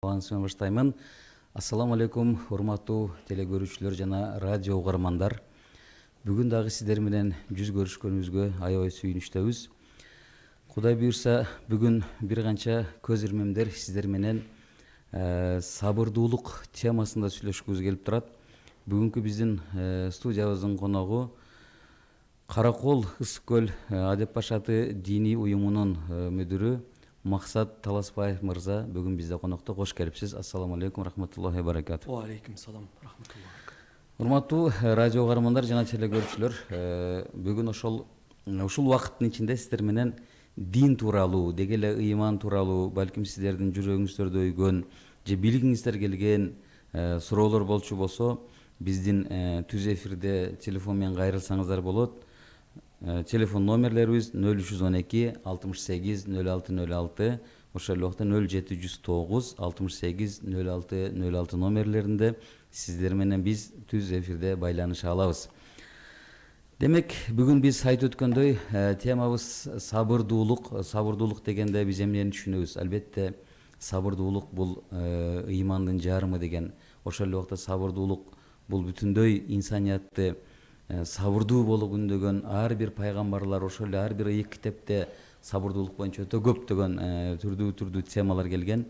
Менен баштаймын. Ассаламу алейкум, урматтуу телекөрүүчүлөр жана радио угармандар. Бүгүн дагы сиздер менен жүз көрүшкөнүбүзгө аябай сүйүнүчтөбүз. Кудай буюрса, бүгүн бир канча көз ирмемдер сиздер менен сабырдуулук темасында сүйлөшкүбүз келип турат. Бүгүнкү биздин студиябыздын коногу Каракол Ысык көл Адеп башаты диний уюмунун мүдүрү Максат Таласбаев мырза бүгүн бизде конокто. Кош келипсиз. Ассаламу алейкум, рахматуллахи ва баракату. Ва алейкум салам, рахматуллахи. Урматтуу радио угармандар жана телекөрүүчүлөр, бүгүн ушул убакыттын ичинде сиздер менен дин тууралуу, деги эле ыйман тууралуу, балким сиздердин жүрөгүңүздөрдө өйгөн же билгиңиздер келген суроолор болчу болсо, биздин түз эфирде телефон менен кайрылсаңыздар болот. Телефон номерлерибиз 0312 68 06 06, ошол эле убакта 0709 68 06 06 номерлеринде сиздер менен биз түз эфирде байланыша алабыз. Демек, бүгүн биз айтып өткөндөй, темабыз сабырдуулук. Сабырдуулук дегенде биз эмнени түшүнөбүз? Албетте, сабырдуулук бул ыймандын жарымы деген. Ошол эле убакта сабырдуулук бул бүтүндөй инсаниятты сабырдуу болуп үндөгөн ар бир пайгамбарлар, ошол эле ар бир ыйык китепте сабырдуулук боюнча өтө көптөгөн түрдүү темалар келген.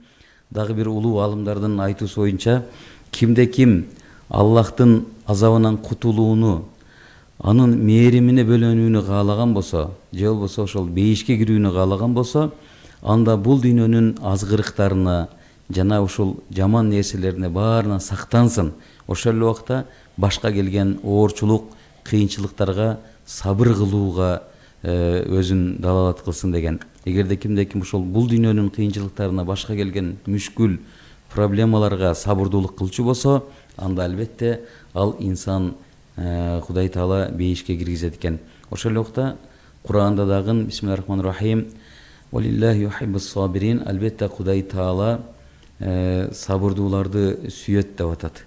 Дагы бир улуу аалымдардын айтуусу боюнча, кимде ким Аллахтын азабынан кутулууну, анын мээримине бөлөнүүнү каалаган болсо, же болбосо ошол бейишке кирүүнү каалаган болсо, анда бул дүйнөнүн азгырыктарына жана ушул жаман нерселерине баарынан сактансын. Ошол эле убакта башка келген оорчулук, кыйынчылыктарга сабыр кылууга өзүн далалат кылсын деген. Эгерде кимде ким ушул бул дүйнөнүн кыйынчылыктарына, башка келген мүшкүл проблемаларга сабырдуулук кылчу болсо, анда албетте ал инсан Кудай Таала бейишке киргизет экен. Ошол эле убакта Кур'анда дагы бисмиллахир-рахманир-рахим валиллахи юхиббус сабирин, албетте Кудай Таала сабырдууларды сүйөт деп атат.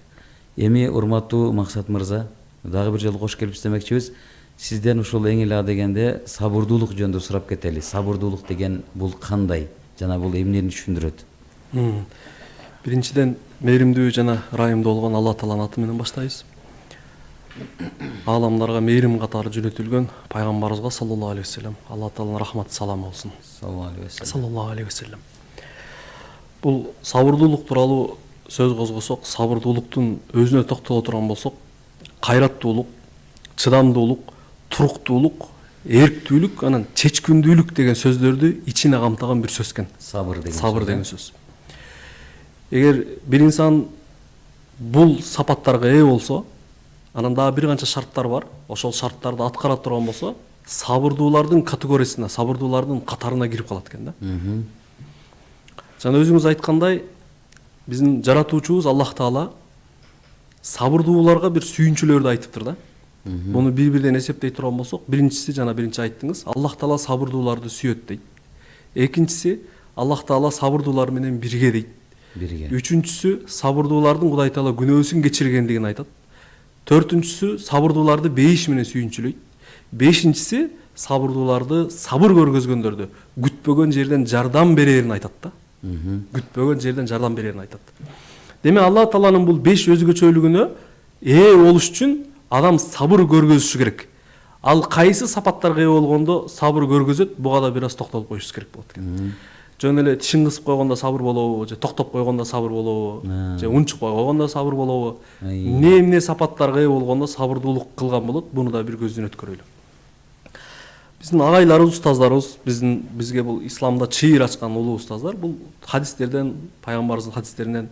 Эми урматтуу Максат мырза, дагы бир жолу кош келипсиз демекчибиз. Сизден ушул эң эле дегенде сабырдуулук жөнүндө сурап кетели. Сабырдуулук деген бул кандай жана бул эмнени түшүндүрөт? Биринчиден, мээримдүү жана ырайымдуу болгон Алла Тааланын аты менен баштайбыз. Ааламдарга мээрим катары жөнөтүлгөн пайгамбарыбызга саллаллаху алейхи вассалам Алла Тааланын рахматы саламы болсун. Саллаллаху алейхи вассалам. Бул сабырдуулук тууралуу сөз козгосок, сабырдуулуктун өзүнө токтоло турган болсок, кайраттуулук, чыдамдуулук, туруктуулук, эрктүүлүк, анан чечкиндүүлүк деген сөздөрдү ичине камтыган бир сөз экен. Сабыр деген сөз. Эгер бир инсан бул сапаттарга ээ болсо, анан дагы бир канча шарттар бар. Ошол шарттарды аткара турган болсо, сабырдуулардын категориясына, сабырдуулардын катарына кирип калат экен да. Жана өзүңүз айткандай, биздин жаратуучубуз Аллах Таала сабырдууларга бир сүйүнчүлөрдү айтыптыр да. Буну бир-бирден эсептей турган болсок, биринчиси жана биринчи айттыңыз, Аллах Таала сабырдууларды сүйөт дейт. Экинчиси, Аллах Таала сабырдуулар менен бирге дейт. Үчүнчүсү, сабырдуулардын Кудай Таала күнөөсүн кечиргендигин айтат. Төртүнчүсү, сабырдууларды бейиш менен сүйүнчүлөйт. Бешинчиси, сабырдууларды сабыр көргөзгөндөрдү күтпөгөн жерден жардам берерин айтат да. Күтпөгөн жерден жардам берерин айтат. Демек, Алла Тааланын бул 5 өзгөчөлүгүнө ээ болуш үчүн адам сабыр көргөзүшү керек. Ал кайсы сапаттарга ээ болгондо сабыр көргөзөт, буга да бир аз токтолуп коюшубуз керек болот экен. Жөн эле тишин кысып койгондо сабыр болобу, же токтоп койгондо сабыр болобу, же унчукпай койгондо сабыр болобу, эмне сапаттарга ээ болгондо сабырдуулук кылган болот, буну да бир көздөн өткөрөлү. Биздин агайларыбыз, устаздарыбыз, бизге бул исламда чыйыр ачкан улуу устаздар, бул хадистерден, пайгамбарыбыздын хадистеринен,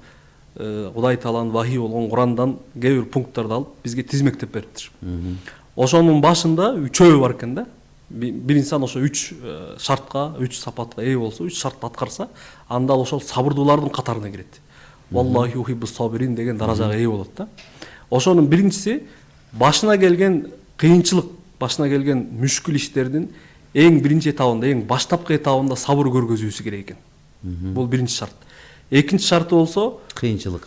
Кудай Тааланын вахий болгон Курандан кээ бир пункттарды алып бизге тизмектеп бериптир. Ошонун башында 3 бар экен да. Бир инсан ошо 3 шартка, 3 сапатка ээ болсо, 3 шартты аткарса, анда ошол сабырдуулардын катарына кирет. Валлахи юхиббус сабирин деген даражага ээ болот да. Ошонун биринчиси, башына келген кыйынчылык, башына келген мүшкүл иштердин эң биринчи этабында, эң баштапкы этабында сабыр көргөзүүсү керек экен. Бул биринчи шарт. Экинчи шарты болсо кыйынчылык.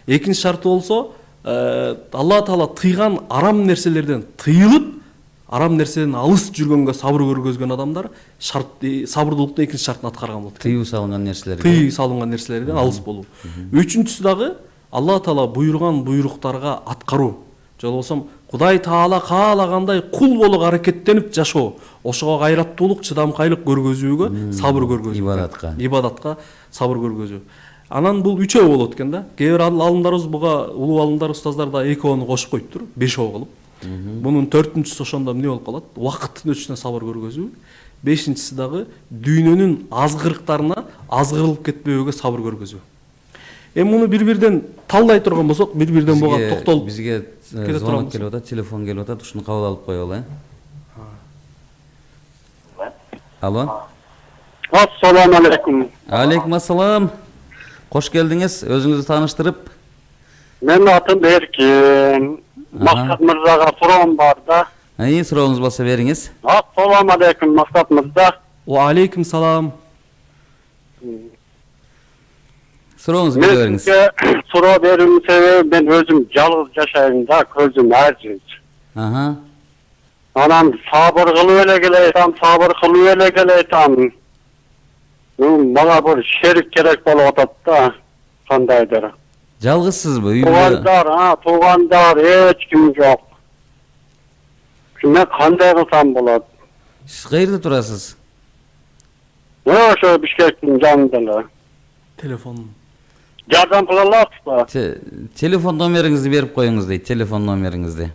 Экинчи шарты болсо Алла Таала тыйган арам нерселерден тыйылып, арам нерседен алыс жүргөнгө сабыр көргөзгөн адамдар сабырдуулукта экинчи шартын аткарган болот. Тыюу салынган нерселер. Тыюу салынган нерселерден алыс болуу. Үчүнчүсү дагы Алла Таала буйруган буйруктарга аткаруу. Же болбосо Кудай Таала каалагандай кул болууга аракеттенип жашоо. Ошого кайраттуулук, чыдамкайлык көргөзүүгө сабыр көргөзүү. Ибадатка сабыр көргөзүү. Анан бул үчөө болот экен да. Кээ бир алымдарыбыз буга, улуу алымдар, устаздар да экөөнү кошуп коюптур, 5 кылып. Бунун 4-үнчүсү ошондо эмне болуп калат? Убакыттын өтүшүнө сабыр көргөзүү. 5-инчиси дагы дүйнөнүн азгырыктарына азгырылып кетпөөгө сабыр көргөзүү. Эми муну бир-бирден талдай турган болсок, бир-бирден буга токтолуп бизге звонок келип атат, телефон келип атат, ушуну кабыл алып коелу, Алло. Ассаламу алейкум. Алейкум ассалам. Кош келдиңиз. Өзүңүздү тааныштырып. Менин атым Эркин. Максат мырзага суроом бар да. Сурооңуз болсо бериңиз. Ассаламу алейкум Максат мырза. Ва алейкум салам. Сурооңузду бере бериңиз. Мен суроо берүүмдүн себеби мен өзүм жалгыз жашайм да, көзүм ажиз. Анан сабыр кылып эле келатам, сабыр кылып эле келатам. Мага бир шерик керек болуп атат да, кандайдыр. Жалгызсызбы? Үйдө туугандар эч ким жок. Мен кандай кылсам болот? Сиз каерде турасыз? Ошо Бишкектин жанында эле. Телефон. Жардам кыла аласызбы? Телефон номериңизди берип коюңуз дейт, телефон номериңизди.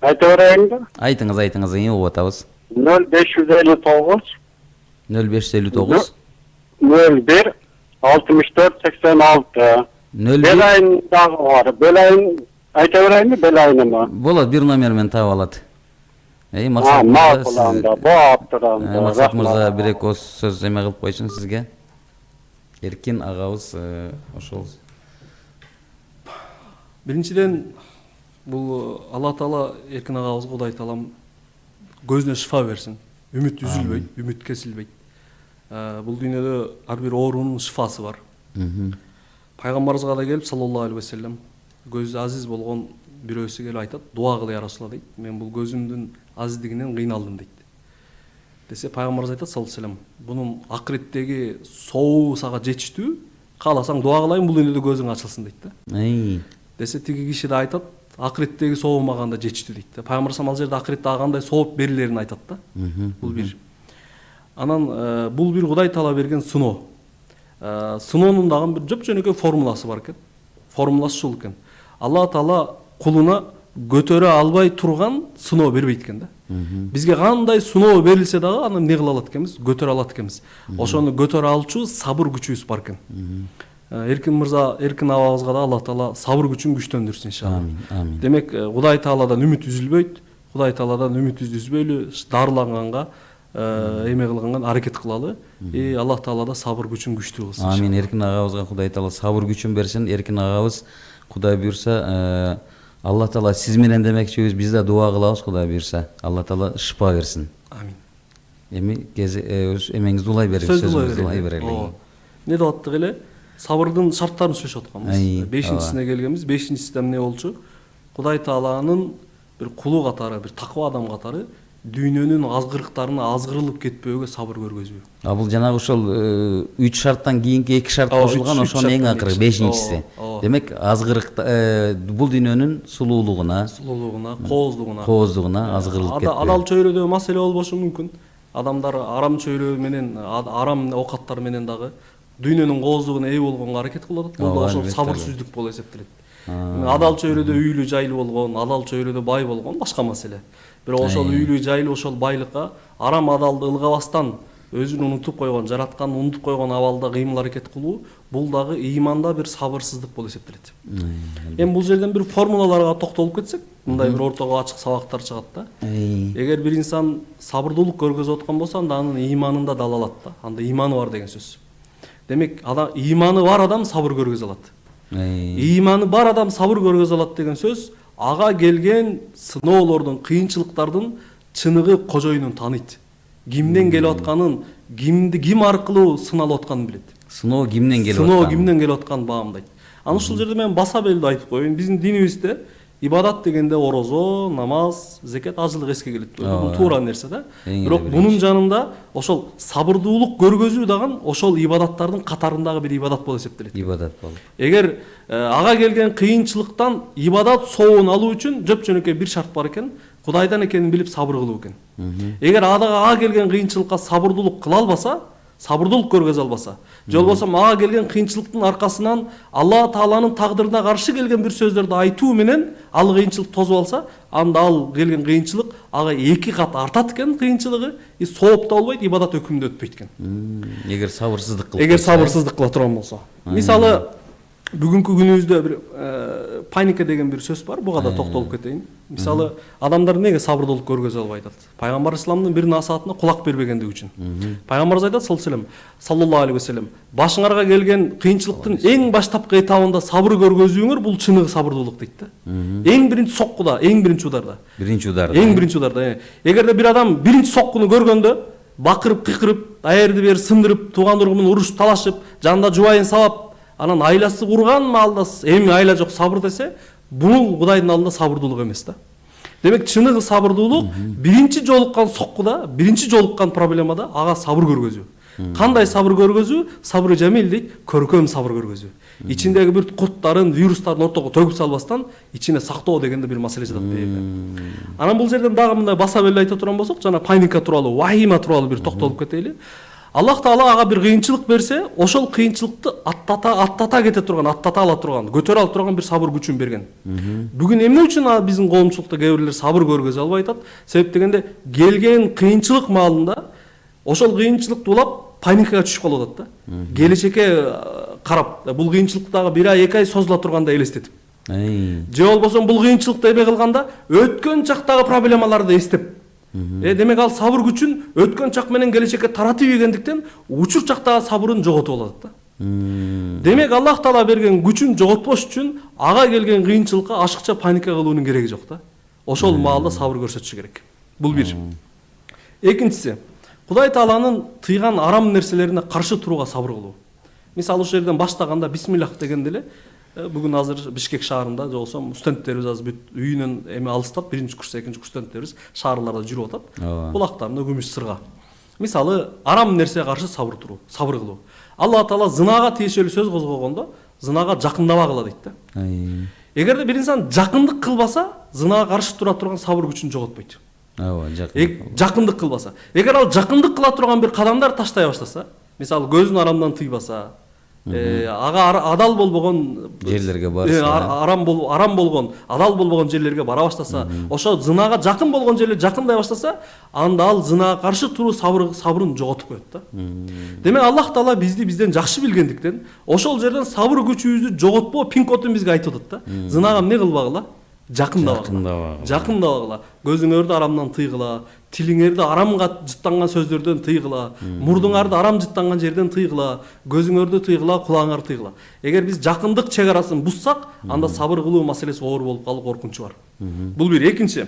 Айта берейинби? Айтыңыз, угуп атабыз. 0559 0559 01 64 86. Белайын дагы бар. Белайын айта берейинби, Белайынымы? Болот, бир номер менен таап алат. Максат мырза бир эки сөз эме кылып койчун сизге. Эркин агабыз ошол. Биринчиден бул Алла Таала Эркин агабызга Кудай Таалам көзүнө шифа берсин. Үмүт үзүлбөйт, үмүт кесилбейт. Бул дүйнөдө ар бир оорунун шифасы бар. Пайгамбарыбызга да келип саллаллаху алейхи ва саллям көзү азиз болгон бирөөсү келип айтат, дуа кыл я Расулалла дейт. Мен бул көзүмдүн азиздигинен кыйналдым дейт. Десе пайгамбарыбыз айтат саллаллаху алейхи ва саллям, бунун акыреттеги сообу сага жетиштүү, кааласаң дуа кылайын бул дүйнөдө көзүң ачылсын дейт да. Десе тиги киши да айтат, акыреттеги сообу мага да жетиштүү дейт да. Пайгамбарыбыз ал жерде акыретте кандай сооп берилерин айтат да. Бул бир. Анан бул бир Кудай Таала берген сыноо. Сыноонун дагы бир жөп-жөнөкөй формуласы бар экен. Формуласы ушул экен. Алла Таала кулуна көтөрө албай турган сыноо бербейт экен да. Бизге кандай сыноо берилсе дагы аны эмне кыла алат экенбиз? Көтөрө алат экенбиз. Ошону көтөрө алчу сабыр күчүбүз бар экен. Эркин мырза, Эркин абабызга да Алла Таала сабыр күчүн күчтөндүрсүн иншалла. Амин. Демек, Кудай Тааладан үмүт үзүлбөйт. Кудай Тааладан үмүтүбүздү үзбөйлү, дарыланганга эме кылганга аракет кылалы. Алла Таала да сабыр күчүн күчтүү кылсын. Амин. Эркин агабызга Кудай Таала сабыр күчүн берсин. Эркин агабыз Кудай буйрса, Алла Таала сиз менен демекчибиз, биз да дуа кылабыз Кудай буйрса. Алла Таала шифа берсин. Амин. Эми эмеңизди улай бериңиз, сөзүңүздү улай берели. Не деп аттык эле? Сабырдын шарттарын сүйлөшүп атканбыз. 5-инчисине келгенбиз. 5-инчисиде эмне болчу? Кудай Тааланын бир кулу катары, бир таква адам катары дүйнөнүн азгырыктарына азгырылып кетпөөгө сабыр көргөзүү. Бул жанагы ошол 3 шарттан кийинки 2 шарт кошулган, ошонун эң акыры 5-инчиси. Демек азгырык бул дүйнөнүн сулуулугуна, кооздугуна азгырылып кетпөө. Адал чөйрөдө маселе болбошу мүмкүн. Адамдар арам чөйрө менен, арам оокаттар менен дагы дүйнөнүн кооздугуна ээ болгонго аракет кылып атат. Бул ошол сабырсыздык болуп эсептелет. Адал чөйрөдө үйлүү жайлуу болгон, адал чөйрөдө бай болгон башка маселе. Бирок ошол үйлүү жайлуу ошол байлыкка арам адалды ылгабастан өзүн унутуп койгон, жаратканын унутуп койгон абалда кыймыл аракет кылуу, бул дагы ыйманда бир сабырсыздык болуп эсептелет. Эми бул жерден бир формулаларга токтолуп кетсек, мындай бир ортого ачык сабактар чыгат да. Эгер бир инсан сабырдуулук көргөзүп аткан болсо, анда анын ыйманында далалат да. Анда ыйманы бар деген сөз. Демек, ыйманы бар адам сабыр көргөзө алат. Ыйманы бар адам сабыр көргөзө алат деген сөз, ага келген сыноолордун, кыйынчылыктардын чыныгы кожоюнун тааныйт. Кимден келип атканын, ким аркылуу сыналып атканын билет. Сыноо кимден келип атканын? Сыноо кимден келип атканын баамдайт. Аны ушул жерде мен баса белди айтып коеюн. Биздин динибизде ибадат дегенде орозо, намаз, зекет, ажылык эске келет. Бул туура нерсе да. Бирок бунун жанында ошол сабырдуулук көргөзүү дагы ошол ибадаттардын катарындагы бир ибадат болуп эсептелет. Ибадат болуп. Эгер ага келген кыйынчылыктан ибадат соогун алуу үчүн жөп-жөнөкөй бир шарт бар экен, Кудайдан экенин билип сабыр кылуу экен. Эгер ага келген кыйынчылыкка сабырдуулук кыла албаса, сабырдуулук көргөзө албаса, же болбосо ага келген кыйынчылыктын аркасынан Алла Тааланын тагдырына каршы келген бир сөздөрдү айтуу менен ал кыйынчылык тосуп алса, анда ал келген кыйынчылык ага 2 кат артат экен кыйынчылыгы, сооп да болбойт, ибадат өкүмүндө өтпөйт экен. Эгер сабырсыздык кылып. Эгер сабырсыздык кыла турган болсо. Мисалы, бүгүнкү күнүбүздө бир паника деген бир сөз бар, буга да токтолуп кетейин. Мисалы, адамдар неге сабырдуулук көргөзө албай атат? Пайгамбар исламдын бир насаатына кулак бербегендиги үчүн. Пайгамбарыбыз айтат саллаллаху алейхи ва саллям, башыңарга келген кыйынчылыктын эң баштапкы этабында сабыр көргөзүүңөр бул чыныгы сабырдуулук дейт да. Эң биринчи соккуда, эң биринчи ударда. Эң биринчи ударда. Эгерде бир адам биринчи соккуну көргөндө бакырып, кыйкырып, аерди бери сындырып, тууган ургун менен урушуп, талашып, жанында жубайын сабап, анан айласы урган маалда эми айла жок сабыр десе, бул Кудайдын алдында сабырдуулук эмес да. Демек чыныгы сабырдуулук биринчи жолуккан соккуда, биринчи жолуккан проблемада ага сабыр көргөзүү. Кандай сабыр көргөзүү? Сабры жамил дейт, көркөм сабыр көргөзүү. Ичиндеги бир курттарын, вирустарын ортого төгүп салбастан ичине сактоо дегенде бир маселе жатат дейм. Анан бул жерден дагы мындай баса беле айта турган болсок, жана паника тууралуу, вахима тууралуу бир токтолуп кетели. Аллах Таала ага бир кыйынчылык берсе, ошол кыйынчылыкты аттата кете турган, аттата ала турган, көтөрө ала турган бир сабыр күчүн берген. Бүгүн эмне үчүн биздин коомчулукта кээ бирлер сабыр көргөзө албай атат? Себеп дегенде келген кыйынчылык маалында ошол кыйынчылыкты улап паникага түшүп калып атат да. Келечекке карап, бул кыйынчылык дагы 1 ай 2 ай созула тургандай элестетип. Же болбосо бул кыйынчылыкты эме кылганда өткөн чактагы проблемаларды эстеп. Демек ал сабыр күчүн өткөн чак менен келечекке таратып ийгендиктен учур чактагы сабырын жоготуп алат да. Демек Аллах Таала берген күчүн жоготпош үчүн ага келген кыйынчылыкка ашыкча паника кылуунун кереги жок да. Ошол маалда сабыр көрсөтүшү керек. Бул бир. Экинчиси, Кудай Тааланын тыйган арам нерселерине каршы турууга сабыр кылуу. Мисалы ошол жерден баштаганда бисмиллах дегенде эле бүгүн азыр Бишкек шаарында же болсо студенттерибиз азыр бүт үйүнөн эме алыстап, 1-курс, 2-курс студенттерибиз шаарларда жүрүп атат. Кулактарында күмүш сырга. Мисалы, арам нерсеге каршы сабыр туруу, сабыр кылуу. Алла Таала зынага тиешелүү сөз козгогондо, зынага жакындабагыла дейт да. Эгерде бир инсан жакындык кылбаса, зынага каршы тура турган сабыр күчүн жоготпойт. Жакындык кылбаса. Эгер ал жакындык кыла турган бир кадамдар таштай баштаса, мисалы көзүн арамдан тыйбаса, ага адал болбогон жерлерге барса, арам болгон, адал болбогон жерлерге бара баштаса, ошо зынага жакын болгон жерлерге жакындай баштаса, анда ал зынага каршы туруу сабырын жоготуп коет да. Демек Аллах Таала бизди бизден жакшы билгендиктен, ошол жерден сабыр күчүбүздү жоготпоо пин кодун бизге айтып атат да. Зынага эмне кылбагыла? Жакындабагыла. Көзүңөрдү арамдан тыйгыла, тилиңерди арамга жыттанган сөздөрдөн тыйгыла, мурдуңарды арам жыттанган жерден тыйгыла, көзүңөрдү тыйгыла, кулаңарды тыйгыла. Эгер биз жакындык чек арасын буссак, анда сабыр кылуу маселеси оор болуп калуу коркунучу бар. Бул бир. Экинчи,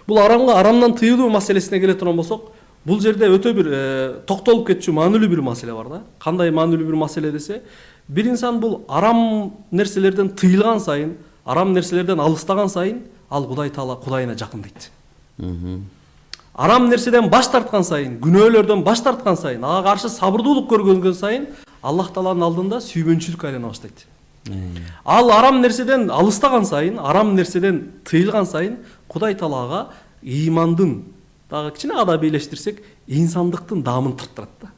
бул арамдан тыйылуу маселесине келе турган болсок, бул жерде өтө бир токтолуп кетчү маанилүү бир маселе бар да. Кандай маанилүү бир маселе десе, бир инсан бул арам нерселерден тыйылган сайын, арам нерселерден алыстаган сайын, ал Кудай Таала Кудайына жакындайт. Арам нерседен баш тарткан сайын, күнөөлөрдөн баш тарткан сайын, ага каршы сабырдуулук көргөнгөн сайын, Аллах Тааланын алдында сүйбөнчүлүк айлана баштайт. Ал арам нерседен алыстаган сайын, арам нерседен тыйылган сайын, Кудай Таалага ыймандын, дагы кичине адабийлештирсек, инсандыктын даамын тарттырат да.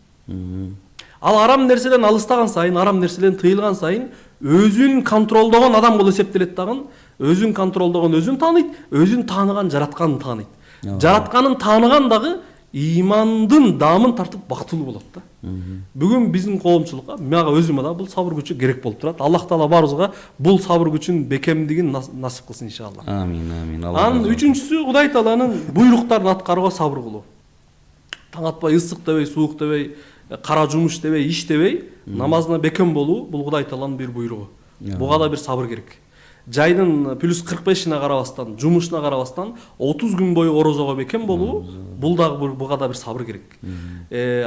Ал арам нерседен алыстаган сайын, арам нерседен тыйылган сайын, өзүн контролдогон адам болуп эсептелет дагы, өзүн контролдогон өзүн тааныйт, өзүн тааныган жаратканын тааныйт. Жаратканын тааныган дагы ыймандын даамын тартып бактылуу болот да. Бүгүн биздин коомчулукка, мага өзүмө да бул сабыр күчү керек болуп турат. Аллах Таала баарыбызга бул сабыр күчүн бекемдигин насип кылсын иншалла. Амин, амин. Анын үчүнчүсү Кудай Тааланын буйруктарын аткарууга сабыр кылуу. Таң атпай ысык дебей, суук дебей, кара жумуш дебей, иш дебей, намазына бекем болуу бул Кудай Тааланын бир буйругу. Буга да бир сабыр керек. Жайдын плюс 45-ине карабастан, жумушуна карабастан 30 күн бою орозого бекем болуу, бул дагы буга да бир сабыр керек.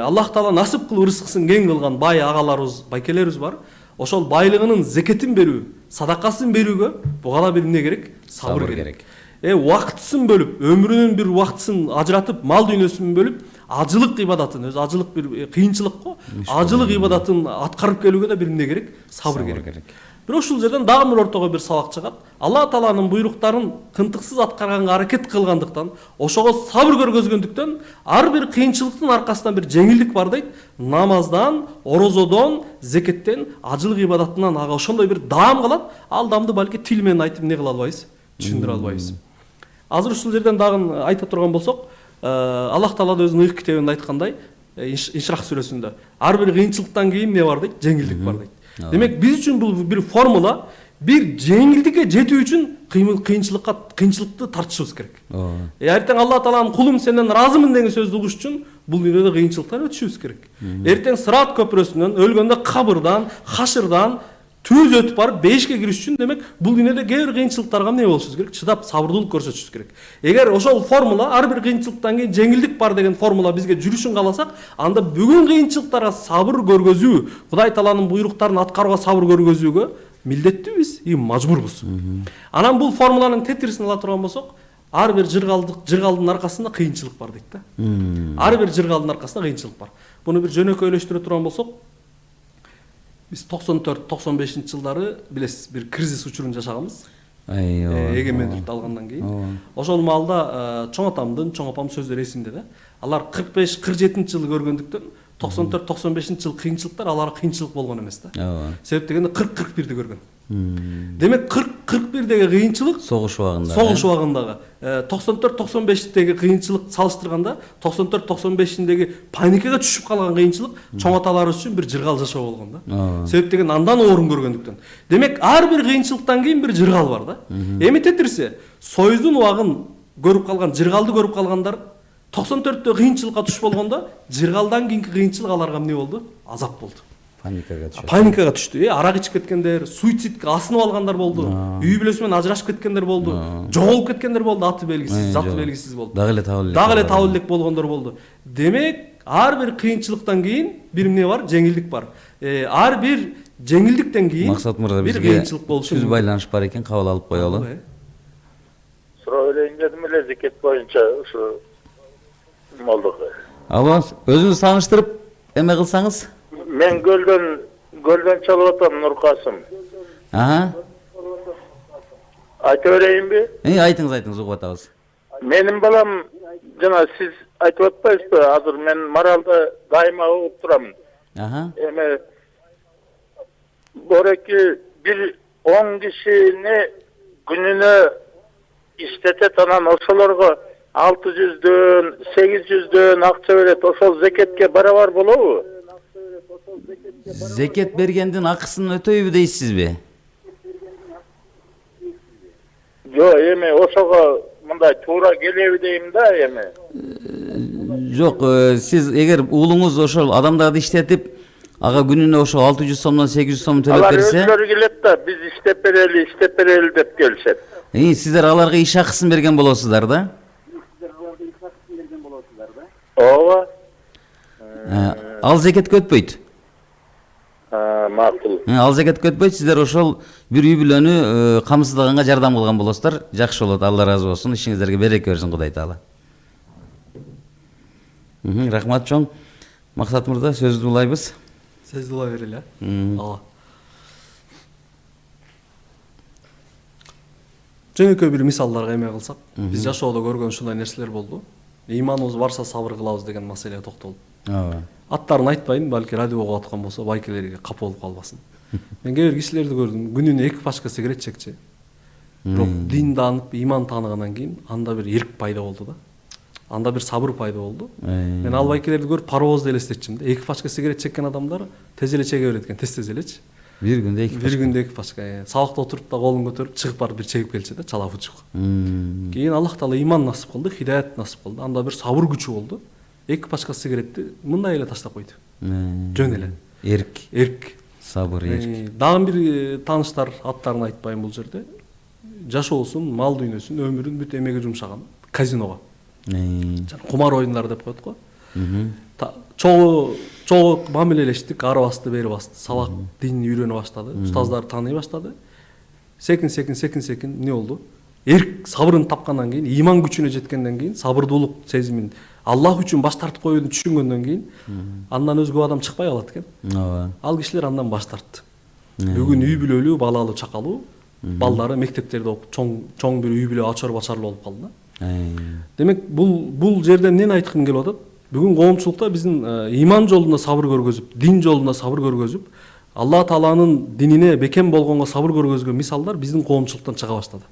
Аллах Таала насип кылып рызкысын кең кылган бай агаларыбыз, байкелерибиз бар. ошол байлыгынын зекетин берүү, садакасын берүүгө буга да бир эмне керек? Сабыр керек. Убактысын бөлүп, өмүрүнүн бир убактысын ажыратып, мал дүйнөсүн бөлүп, ажылык ибадатын, өзү ажылык бир кыйынчылык го, ажылык ибадатын аткарып келүүгө да бир эмне керек? Сабыр керек. Бирок ушул жерден дагы бир ортого бир сабак чыгат. Алла Тааланын буйруктарын кынтыксыз аткарганга аракет кылгандыктан, ошого сабыр көргөзгөндүктөн, ар бир кыйынчылыктын аркасынан бир жеңилдик бар дейт. Намаздан, орозодон, зекеттен, ажылык ибадатынан ага ошондой бир даам калат. Ал даамды балки тил менен айтып эмне кыла албайбыз? Түшүндүрө албайбыз. Азыр ушул жерден дагы айта турган болсок, Аллах Таала да өзүнүн ыйык китебинде айткандай, Иншрах сүрөсүндө, ар бир кыйынчылыктан кийин эмне бар дейт? Жеңилдик бар дейт. Демек биз үчүн бул бир формула, бир жеңилдикке жетүү үчүн кыйынчылыкты тартышыбыз керек. Эртең Алла Тааланын кулум сенден ыраазымын деген сөздү угуш үчүн бул дүйнөдө кыйынчылыктан өтүшүбүз керек. Эртең Сырат көпүрөсүнөн, өлгөндө кабырдан, хашырдан түз өтүп барып бейишке кириш үчүн демек бул дүйнөдө кээ бир кыйынчылыктарга эмне болушубуз керек? Чыдап, сабырдуулук көрсөтүшүбүз керек. Эгер ошол формула, ар бир кыйынчылыктан кийин жеңилдик бар деген формула бизге жүрүшүн кааласак, анда бүгүн кыйынчылыктарга сабыр көргөзүү, Кудай Тааланын буйруктарын аткарууга сабыр көргөзүүгө милдеттүүбүз, мажбурбуз. Анан бул формуланын тетирисин ала турган болсок, ар бир жыргалдын аркасында кыйынчылык бар дейт да. Ар бир жыргалдын аркасында кыйынчылык бар. Буну бир жөнөкөйлөштүрө турган болсок, биз 94-95 жылдары билесиз, бир кризис учурун жашаганбыз. Эгемендүүлүктү алгандан кийин. Ошол маалда чоң атамдын, чоң апамдын сөздөрү эсимде да. Алар 45-47 жылы көргөндүктөн 94-95 жыл кыйынчылыктар аларга кыйынчылык болгон эмес да. Себеп дегенде 40-41-ди көргөн. Демек 40-41-деги кыйынчылык согуш убагындагы 94-95-теги кыйынчылык салыштырганда 94-95-индеги паникага түшүп калган кыйынчылык чоң аталар үчүн бир жыргал жашоо болгон да. Себеп деген андан оорун көргөндүктөн. Демек ар бир кыйынчылыктан кийин бир жыргал бар да. Эми тетирсе, Союздун убагын көрүп калган, жыргалды көрүп калгандар 94-тө кыйынчылыкка туш болгондо, жыргалдан кийинки кыйынчылык аларга эмне болду? Азап болду. Паникага түштү. Арак ичип кеткендер, суицидке асынып алгандар болду. Үй бүлөсү менен ажырашып кеткендер болду. Жоголуп кеткендер болду, аты белгисиз, заты белгисиз болду. Дагы эле табыл элек болгондор болду. Демек, ар бир кыйынчылыктан кийин бир эмне бар? Жеңилдик бар. Ар бир жеңилдиктен кийин Максат мырза, бир кыйынчылык болушу мүмкүн. Түз байланыш бар экен, кабыл алып коелу. Суроо элейин дедим эле зекет боюнча ушу молдук. Алла, өзүңүз тааныштырып эме кылсаңыз? Мен гөлдөн чалып атам, Нуркасым. Айта берейинби? Айтыңыз, угуп атабыз. Менин балам, жана сиз айтып атпайсызбы? Азыр мен Маралда дайыма угуп турамын. Эме бореки бир 10 кишини күнүнө иштетет, анан ошолорго 600дөн, 800дөн акча берет. Ошол зекетке барабар болобу? Зекет бергендин акысын өтөйбү дейсизби? Жок, эми ошого мындай туура келеби дейм да, эми. Жок, сиз эгер уулуңуз ошол адамдарды иштетип, ага күнүнө ошо 600 сомдон 800 сом төлөп берсе, алар өзлөрү келет да, биз иштеп берели деп келишет. Сиздер аларга иш акысын берген болосуздар да? Ооба. Ал зекетке өтпөйт. Макул. Ал зекетке өтпөйт, сиздер ошол бир үй бүлөнү камсыздаганга жардам кылган болосуздар. Жакшы болот, Алла ыраазы болсун, ишиңиздерге береке берсин Кудай Таала. Рахмат чоң. Максат мырза, сөздү улайбыз. Сөздү улай берели, Ала. Жөнөкөй бир мисалдарга эме кылсак, биз жашоодо көргөн ушундай нерселер болду. Ыйманыбыз барса сабыр кылабыз деген маселеге токтолуп. Аттарын айтпайын, балки радиого аткан болсо байкелерге капа болуп калбасын. Мен кээ бир кишилерди көрдүм, күнүнө 2 пачка сигарет чекчи. Бирок дин таанып, ыйман тааныгандан кийин анда бир эрк пайда болду да. Анда бир сабыр пайда болду. Мен ал байкелерди көрүп паровозду элестетчим да. 2 пачка сигарет чеккен адамдар тез эле чеге берет экен, тез элечи. Бир күндө 2 пачка. Сабакта отуруп да колун көтөрүп чыгып барып бир чегип келчи да, чала фучук. Кийин Аллах Таала ыйман насып кылды, хидаят насып кылды. Анда бир сабыр күчү болду. 2 пачка сигаретти мындай эле таштап койду. Жөн эле. Эрк. Сабыр, эрк. Дагы бир тааныштар, аттарын айтпайм бул жерде. Жашоосун, мал дүйнөсүн, өмүрүн бүт эмеге жумшаган казиного. Кумар оюндары деп коет го. чогуу мамилелештик, ары басты, бери басты. Сабак динни үйрөнө баштады. Устаздар тааный баштады. Секин эмне болду? Эрк сабырын тапкандан кийин, иман күчүнө жеткенден кийин, сабырдуулук сезимин Аллах үчүн баш тартып коюуну түшүнгөндөн кийин, андан өзгө адам чыкпай калат экен. Ал кишилер андан баш тартты. Бүгүн үй бүлөлүү, балалуу, чакалуу, балдары мектептерде окуп, чоң бир үй бүлө ачар бачарлуу болуп калды да. Демек, бул жерде эмнени айткым келип атат? Бүгүн коомчулукта биздин иман жолунда сабыр көргөзүп, дин жолунда сабыр көргөзүп, Алла Тааланын динине бекем болгонго сабыр көргөзгөн мисалдар биздин коомчулуктан чыга баштады.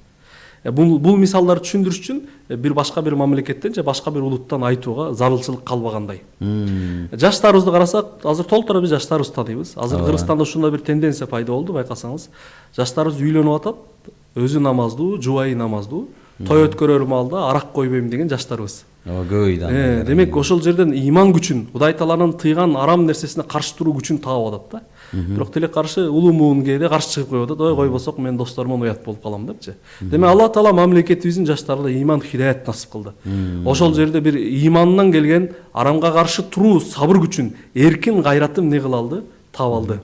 Бул мисалдарды түшүндүрүш үчүн бир башка бир мамлекеттен же башка бир улуттан айтууга зарылчылык калбагандай. Жаштарыбызды карасак, азыр толтура биз жаштарыбызды тааныйбыз. Азыр Кыргызстанда ушундай бир тенденция пайда болду, байкасаңыз. Жаштарыбыз үйлөнүп атат, өзү намаздуу, жубайы намаздуу, той өткөрөр маалда арак койбойм деген жаштарыбыз. Көбөйдү. Демек, ошол жерден иман күчүн, Кудай Тааланын тыйган арам нерсесине каршы туруу күчүн таап атат да. Бирок тилек каршы улуу муун кээде каршы чыгып коюп атат. Ой, койбосок мен досторуmun уят болуп калам депчи. Демек, Алла Таала мамлекетибиздин жаштарына иман хидаят насып кылды. Ошол жерде бир имандан келген арамга каршы туруу сабыр күчүн, эркин кайратын эмне кыла алды? Таап алды.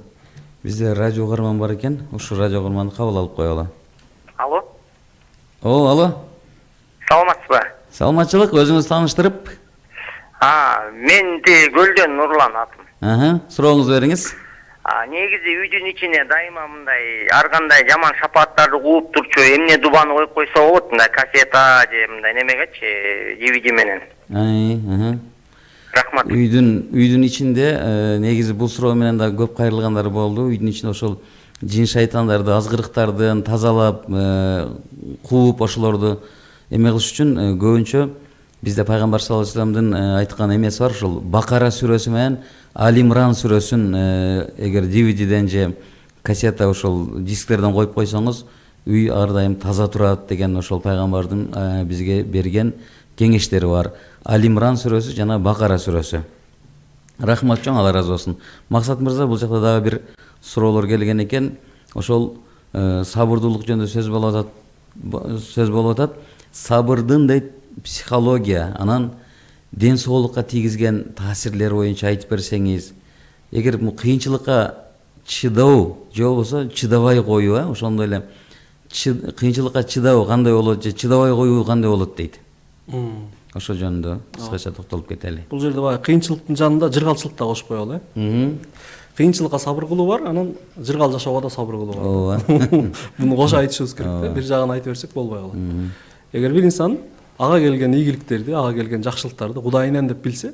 Бизде радио угарман бар экен. Ушул радио угарманды кабыл алып коелу. Алло. Алло. Саламатсызбы? Саламатчылык, өзүңүз тааныштырып. Мен Көлдөн Нурлан атым. Сурооңузду бериңиз. Негизи үйдүн ичине дайыма мындай ар кандай жаман шапааттарды кууп турчу эмне дубаны коюп койсо болот, мындай кассета же мындай немегечи, DVD менен. Рахмат. Үйдүн ичинде негизи бул суроо менен да көп кайрылгандар болду. Үйдүн ичинде ошол жин шайтандарды, азгырыктардын тазалап, кууп ошолорду эме кылыш үчүн көбүнчө бизде пайгамбар саллаллаху алейхи вассаламдын айткан эмеси бар, ошол Бакара сүрөсү менен Али Имран сүрөсүн эгер DVD-ден же кассета ошол дисктерден коюп койсоңуз, үй ар дайым таза турат деген ошол пайгамбардын бизге берген кеңештери бар. Али Имран сүрөсү жана Бакара сүрөсү. Рахмат чоң, Алла ыраазы болсун. Максат мырза, бул жакта дагы бир суроолор келген экен. Ошол сабырдуулук жөнүндө сөз болуп атат. Сабырдын дейт психология, анан ден соолукка тийгизген таасирлери боюнча айтып берсеңиз, эгер бул кыйынчылыкка чыдоо же болбосо чыдабай коюу, ошондой эле кыйынчылыкка чыдоо кандай болот же чыдабай коюу кандай болот дейт. Ошол жөнүндө кыскача токтолуп кетели. Бул жерде баягы кыйынчылыктын жанында жыргалчылык да кошуп коелу. Кыйынчылыкка сабыр кылуу бар, анан жыргал жашоого да сабыр кылуу бар. Ооба. Муну кошо айтышыбыз керек да. Бир жагын айтып берсек болбой калат. Эгер бир инсан ага келген ийгиликтерди, ага келген жакшылыктарды Кудайынан деп билсе,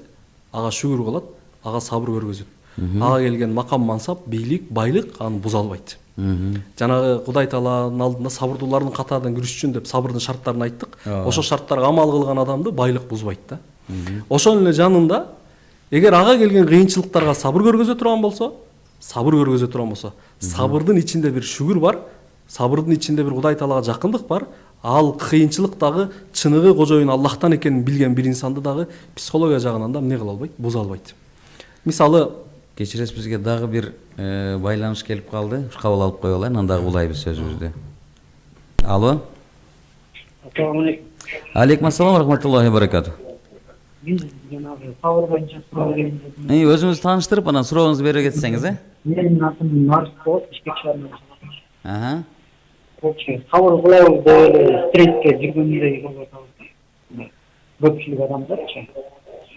ага шүгүр кылат, ага сабыр көргөзөт. Ага келген макам, мансап, бийлик, байлык аны буза албайт. Жанагы Кудай Тааланын алдында сабырдуулардын катарынан кириш үчүн деп сабырдын шарттарын айттык. Ошол шарттарга амал кылган адамды байлык бузбайт да. Ошол эле жанында эгер ага келген кыйынчылыктарга сабыр көргөзө турган болсо, сабырдын ичинде бир шүгүр бар, сабырдын ичинде бир Кудай Таалага жакындык бар. Ал кыйынчылык дагы чыныгы кожоюн Аллахтан экенин билген бир инсанды дагы психология жагынан да эмне кыла албайт, буза албайт. Мисалы, кечиресиз, бизге дагы бир байланыш келип калды. Кабыл алып коелу, анан дагы улайбыз сөзүбүздү. Алло. Assalamu alaikum. Алейкум ассалам, рахматуллахи ва баракату. Сабыр боюнча суроо келген экен. Өзүңүздү тааныштырып, анан сурооңузду бере кетсеңиз, Менин атым Марс болот, Бишкек шаарынан. Сабыр кылабыз деп эле стресске жүргөндөй болуп атабыз. Көпчүлүк адамдарчы.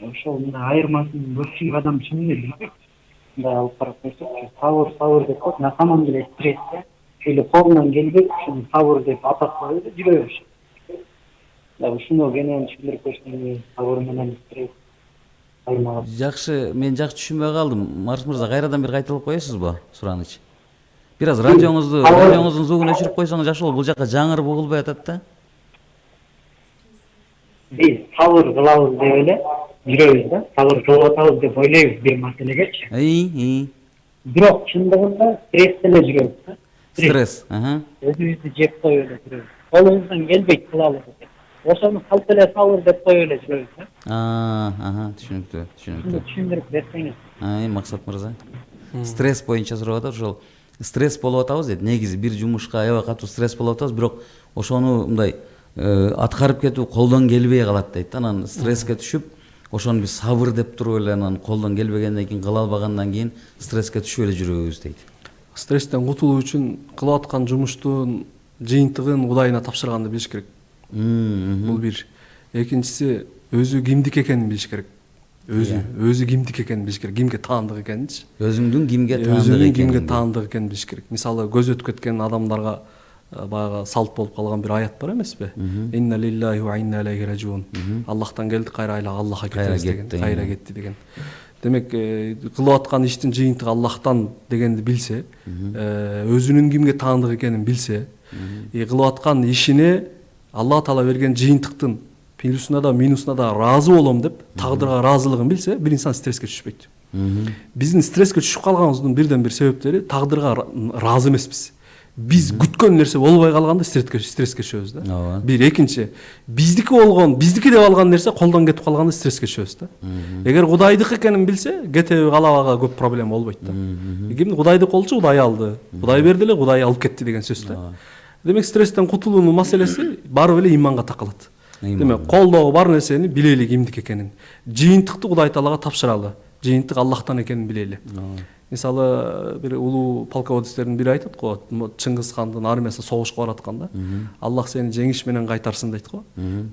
Ошол мына айырмасын көпчүлүк адам чын эле билбейт. Мындай алып карап койсок, сабыр деп коет, на самом деле стрессте или колунан келбейт, ушуну сабыр деп атап коюп жүрө беришет. Ушуну кенен түшүндүрүп берсеңиз, сабыр менен стресс айырмасы. Жакшы, мен жакшы түшүнбөй калдым. Марс мырза, кайрадан бир кайталап коесузбу сурааныч? Бир аз радиоңуздун звугун өчүрүп койсоңуз жакшы болот. Бул жака жаңыр бугулбай атат да. Биз сабыр кылабыз деп эле жүрөбүз да. Сабыр кылып атабыз деп ойлойбуз бир маселегечи. Бирок чындыгында стресс эле жүрөбүз да. Стресс, Өзүбүздү жеп коюп эле жүрөбүз. Колубуздан келбейт кылалы деп. Ошону калп эле сабыр деп коюп эле жүрөбүз да. Түшүнүктүү. Түшүндүрүп берсеңиз. Максат мырза. Стресс боюнча сурап атат, ошол стресс болуп атабыз дейт. Негизи бир жумушка аябай катуу стресс болуп атабыз, бирок ошону мындай аткарып кетүү колдон келбей калат дейт. Анан стресске түшүп, ошону биз сабыр деп туруп эле анан колдон келбегенден кийин кыла албагандан кийин стресске түшүп эле жүрөбүз дейт. Стресстен кутулуу үчүн кылып аткан жумуштун жыйынтыгын Кудайына тапшырганды билиш керек. Бул бир. Экинчиси өзү кимдик экенин билиш керек. Өзү кимдик экенин билиш керек. Кимге таандык экенинчи. Өзүңдүн кимге таандык экенин билиш керек. Мисалы көз өтүп кеткен адамдарга баягы салт болуп калган бир аят бар эмеспи? Инна лиллахи ва инна илейхи раджиун. Аллахтан келдик, кайра айла Аллахка кетебиз деген. Кайра кетти деген. Демек, кылып аткан иштин жыйынтыгы Аллахтан дегенди билсе, өзүнүн кимге таандык экенин билсе, кылып аткан ишине Алла Таала берген жыйынтыктын плюсуна да минусуна да ыраазы болом деп тагдырга ыраазылыгын билсе, бир инсан стресске түшпөйт. Биздин стресске түшүп калганыбыздын бирден бир себептери тагдырга ыраазы эмеспиз. Биз күткөн нерсе болбой калганда стресске түшөбүз да. Бир. Экинчи, биздики болгон, биздики деп алган нерсе колдон кетип калганда стресске түшөбүз да. Эгер Кудайдыкы экенин билсе, кетеби калабага көп проблема болбойт да. Кимди Кудайдыкы болчу, Кудай алды. Кудай берди эле, Кудай алып кетти деген сөз да. Демек, стресстен кутулуунун маселеси барып эле иманга такалат. Демек, колдогу бар нерсени билели кимдик экенин. Жыйынтыкты Кудай Таалага тапшыралы. Жыйынтык Аллахтан экенин билели. Мисалы, бир улуу полководецтердин бири айтат го, Чыңгыз хандын армиясы согушка баратканда, Аллах сени жеңиш менен кайтарсын дейт го.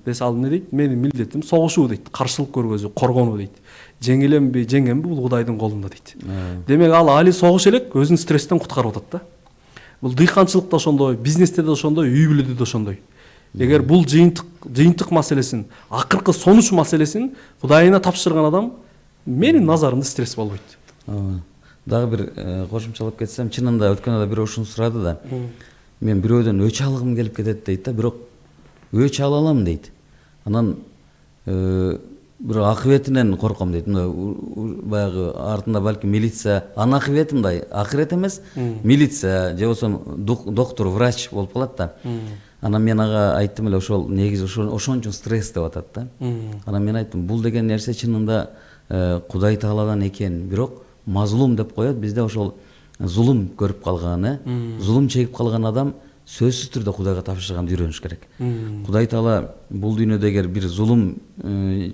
Десе ал эмне дейт? Менин милдетим согушуу дейт, каршылык көргөзүү, коргонуу дейт. Жеңиленби, жеңемби бул Кудайдын колунда дейт. Демек, ал али согуш элек өзүн стресстен куткарып атат да. Бул дыйканчылыкта ошондой, бизнесте да ошондой, үй бүлөдө да ошондой. Эгер бул жыйынтык маселесин, акыркы сонуч маселесин Кудайына тапшырган адам, менин назарымда стресс болбойт. Дагы бир кошумчалап кетсем, чынында өткөн бирөө ушуну сурады да. Мен бирөөдөн өч алгым келип кетет дейт да, бирок өч ала алам дейт. Анан бир акыбетинен корком дейт. Баягы артында балки милиция, анын акыбети мындай, акырет эмес, милиция же болсо доктор, врач болуп калат да. Анан мен ага айттым эле, ошол негизи ошон үчүн стресс деп атат да. Анан мен айттым, бул деген нерсе чынында Кудай Тааладан экен, бирок мазлум деп коет, бизде ошол зулум көрүп калган, зулум чегип калган адам сөзсүз түрдө Кудайга тапшырганды үйрөнүш керек. Кудай Таала бул дүйнөдө эгер бир зулум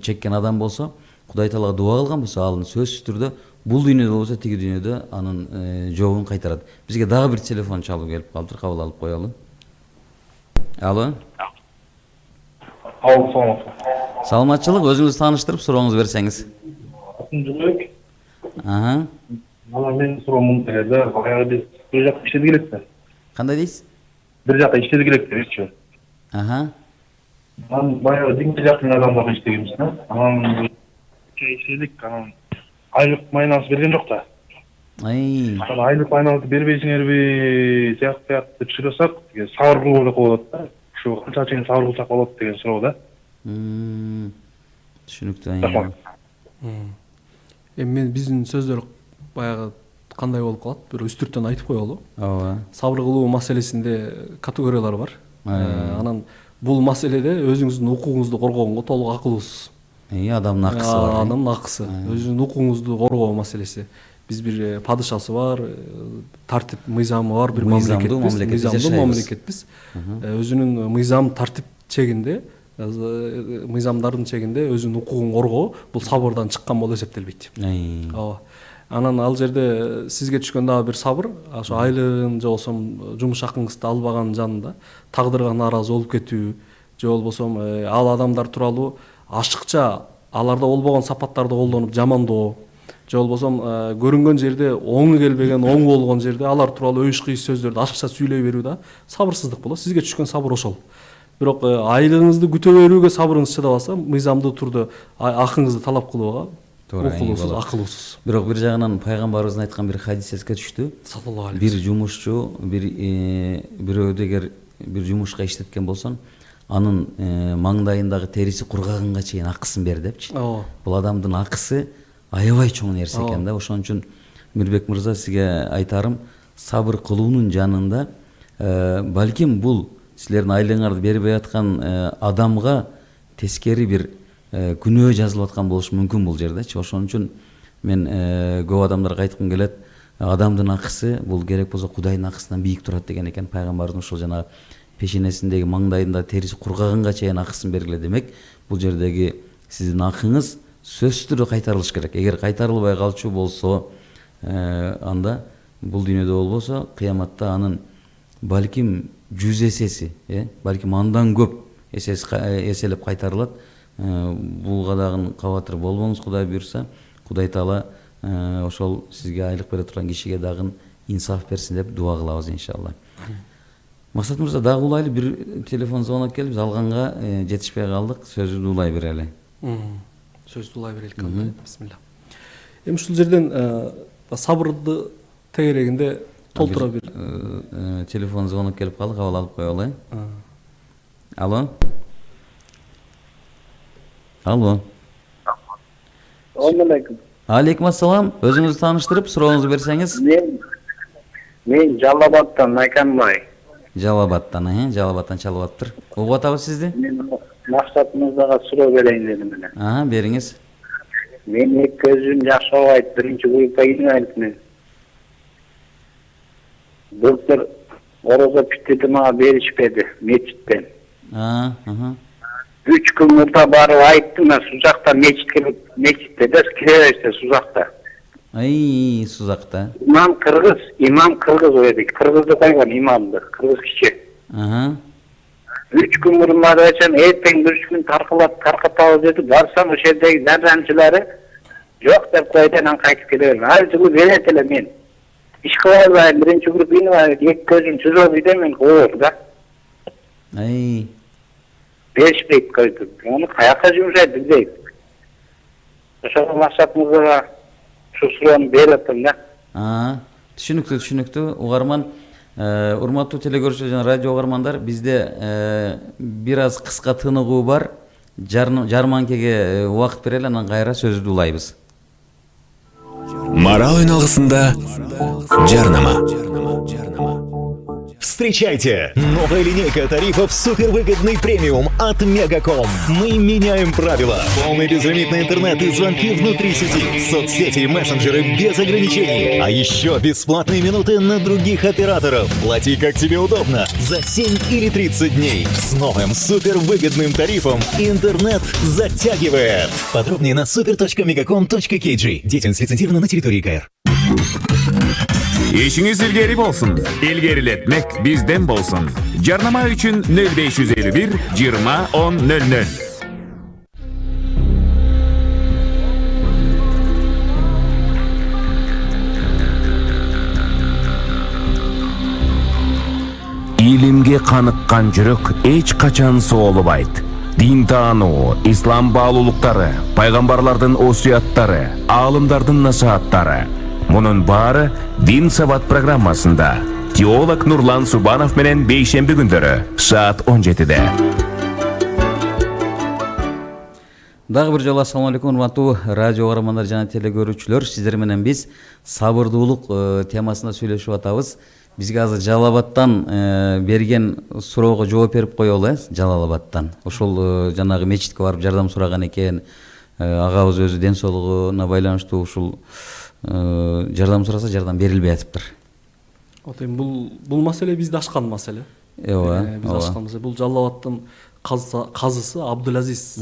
чеккен адам болсо, Кудай Таалага дуа кылган болсо, ал сөзсүз түрдө бул дүйнөдө болсо тиги дүйнөдө анын жообун кайтарат. Бизге дагы бир телефон чалуу келип калыптыр, кабыл алып коелу. Алло. Саламатчылык, өзүңүздү тааныштырып сурооңузду берсеңиз. Атымжылык. Мына мен суроом мындай да, баягы биз бир жакта иштедик элек да. Кандай дейсиз? Бир жакта иштедик элек дечи. Анан баягы динге жакын адамдарга иштегенбиз да. Анан иштедик, анан айлык майнасы берген жок да. Айлык майнасы бербейсиңерби, сыяктуу деп сурасак, сабыр кылуу деп коет да. Ушу канча чейин сабыр кылсак болот деген суроо да. Түшүнүктүү. Мен биздин сөздөр баягы кандай болуп калат, бир үстүртөн айтып коелу. Сабыр кылуу маселесинде категориялар бар. Анан бул маселеде өзүңүздүн укугуңузду коргогонго толук акылбыз. Адамдын акысы бар. Адамдын акысы, өзүнүн укугуңузду коргоо маселеси. Биз бир падышасы бар, тартип мыйзамы бар бир мамлекетпиз. Өзүнүн мыйзам тартип чегинде, мыйзамдардын чегинде өзүнүн укугун коргоо бул сабырдан чыккан болуп эсептелбейт. Анан ал жерде сизге түшкөн дагы бир сабыр, ошо айлыгын же болсо жумуш акыңызды албаган жанында тагдырга нааразы болуп кетүү, же болбосо ал адамдар тууралуу ашыкча аларда болбогон сапаттарды колдонуп жамандоо, же болбосо көрүнгөн жерде оңу келбеген, оң болгон жерде алар тууралуу өйүш кыйыш сөздөрдү ашыкча сүйлөй берүү да сабырсыздык болот. Сизге түшкөн сабыр ошол. Бирок айлыгыңызды күтө берүүгө сабырыңыз чыдабаса, мыйзамдуу турда акыңызды талап кылууга укулуусуз, акылуусуз. Бирок бир жагынан пайгамбарыбыздын айткан бир хадис эске түштү. Бир жумушчу бирөөдө эгер бир жумушка иштеткен болсоң, анын маңдайындагы териси кургаганга чейин акысын бер депчи. Бул адамдын акысы аябай чоң нерсе экен да. Ошон үчүн Мирбек мырза, сизге айтарым, сабыр кылуунун жанында балким бул силердин айлыгыңарды бербей аткан адамга тескери бир күнөө жазылып аткан болушу мүмкүн бул жердечи. Ошон үчүн мен көп адамдарга айткым келет, адамдын акысы бул керек болсо Кудайдын акысынан бийик турат деген экен. Пайгамбардын ушул жанагы пешенесиндеги маңдайында териси кургаганга чейин акысын бергиле демек, бул жердеги сиздин акыңыз сөзсүз түрдө кайтарылыш керек. Эгер кайтарылбай калчу болсо, анда бул дүйнөдө болбосо, кыяматта анын балким 100 эсеси, балким андан көп эселеп кайтарылат. Булга дагы кабатыр болбоңуз, Кудай буйрса. Кудай Таала ошол сизге айлык бере турган кишиге дагы инсаф берсин деп дуа кылабыз иншалла. Максат мырза, дагы улайлы бир телефон звонок келип, биз алганга жетишпей калдык. Сөзү улай берели. Сөздү улай берелик. Бисмилла. Эми ушул жерден сабырды тегерегинде толтура бир телефон звонок келип калды, кабыл алып коелу. Алло. Алло. Assalomu alaykum. Алейкум ассалам. Өзүңүздү тааныштырып, сурооңузду берсеңиз. Мен Жалалабадтан Айканбай. Жалалабадтан, Жалалабадтан чалып атыптыр. Угуп атабыз сизди. Мен Максат мырзага суроо берейин дедим эле. Бериңиз. Мен эки көзүм жакшы абайт, биринчи группа инвалидмин. Доктор орозо питти мага беришпеди мечиттен. 3 күн мурда барып айттым, мен Сузакта мечитте да кире Сузакта. Сузакта. Имам кыргыз ойдик. Кыргызды койгон имамды, кыргыз киши. 3 күн мурда айтсам, эртең 3 күн таркатабыз деди. Барсам ошол жердеги жардамчылары жок деп койду, анан кайтып келе бердим. Ал жылы берет эле мен. Иш кыла албайм, биринчи групп инвалид, эки көзүм чыжоо үйдө мен оор да. Беришпейт койду. Onu каяка жумшайт билбейм. Ошого Максат мырзага ушу суроону берип атам да. Түшүнүктүү. Угарман, урматтуу телегөрүүчүлөр жана радио угармандар, бизде бир аз кыска тыныгуу бар. Жарманкеге убакыт берели, анан кайра сөздү улайбыз. Марал үналгысында жарнама. Встречайте! Новая линейка тарифов супервыгодный премиум от Мегаком. Мы меняем правила. Полный безлимитный интернет и звонки внутри сети. Соцсети и мессенджеры без ограничений. А еще бесплатные минуты на других операторов. Плати как тебе удобно. За 7 или 30 дней. С новым супервыгодным тарифом интернет затягивает. Подробнее на super.megacom.kg. Деятельность лицензирована на территории КР. İşiniz ilgili bolsun. İlgeriletmek bizden bolsun. Jarnama üçün 0551 20 10 00. Илимге каныккан жүрөк эч качан соолубайт. Дин таануу, ислам баалуулуктары, пайгамбарлардын осуяттары, аалымдардын насааттары. Мунун баары Дин Сабат программасында. Теолог Нурлан Субанов менен бейшемби күндөрү саат 17-де. Дагы бир жолу ассаламу алейкум, урматтуу радио угармандар жана телегөрүүчүлөр. Сиздер менен биз сабырдуулук темасында сүйлөшүп атабыз. Бизге азыр Жалалабадтан берген суроого жооп берип коелу, Жалалабадтан. Ошол жанагы мечитке барып жардам сураган экен. Агабыз өзү ден соолугуна байланыштуу ушул жардам сураса, жардам берилбей атыптыр. Бул маселе бизде ашкан маселе. Биз ашкан маселе. Бул Жалалабадтын казысы Абдулазиз